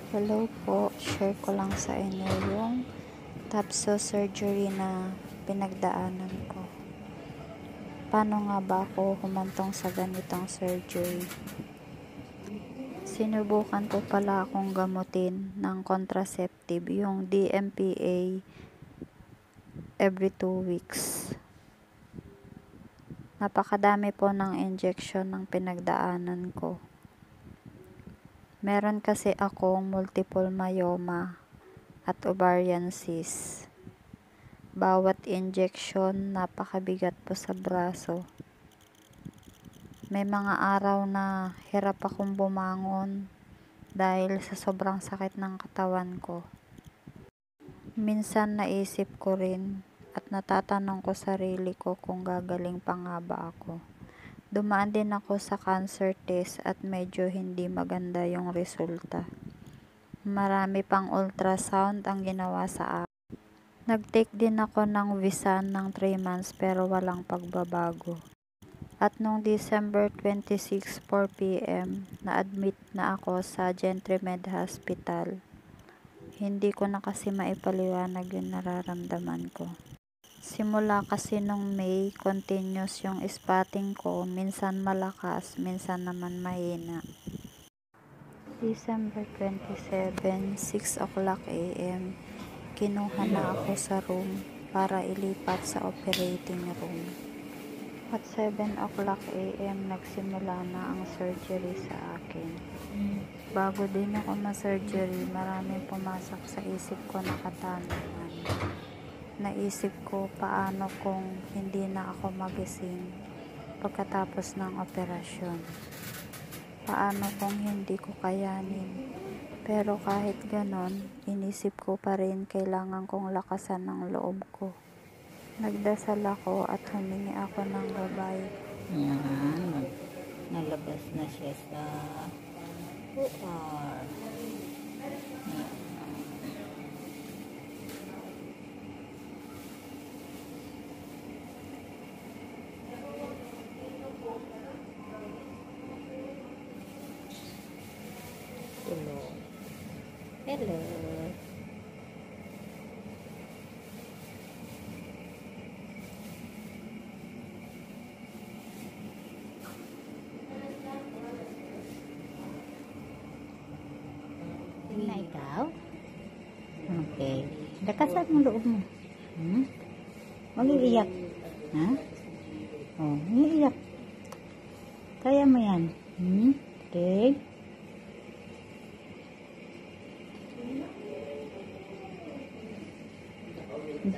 Hello po, share ko lang sa inyo yung TAPSO surgery na pinagdaanan ko. Paano nga ba ako humantong sa ganitong surgery? Sinubukan po pala akong gamutin ng contraceptive, yung DMPA every 2 weeks. Napakadami po ng injection ng pinagdaanan ko. Meron kasi akong multiple myoma at ovarian cyst. Bawat injection napakabigat po sa braso. May mga araw na hirap akong bumangon dahil sa sobrang sakit ng katawan ko. Minsan naisip ko rin at natatanong ko sarili ko kung gagaling pa nga ba ako. Dumaan din ako sa cancer test at medyo hindi maganda yung resulta. Marami pang ultrasound ang ginawa sa akin. Nag-take din ako ng Visan ng 3 months pero walang pagbabago. At nung December 26, 4 p.m., na-admit na ako sa GentryMed Hospital. Hindi ko na kasi maipaliwanag yung nararamdaman ko. Simula kasi nung May, continuous yung spotting ko, minsan malakas, minsan naman mahina. December 27, 6 o'clock a.m., kinuha na ako sa room para ilipat sa operating room. At 7 o'clock a.m., nagsimula na ang surgery sa akin. Bago din ako ma-surgery, maraming pumasok sa isip ko na katanungan. Naisip ko paano kung hindi na ako magising pagkatapos ng operasyon. Paano kung hindi ko kayanin. Pero kahit ganon, inisip ko pa rin kailangan kong lakasan ng loob ko. Nagdasal ako at humingi ako ng gabay. Yan, nalabas na siya sa OR. Hello. Hello. Na ikaw? Okay. Lakasan mo loob mo. Mag-iiyak. Ha? Oh, mag-iiyak. Kaya mo yan. Okay.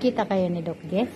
Kita kayo ni Doc Jess?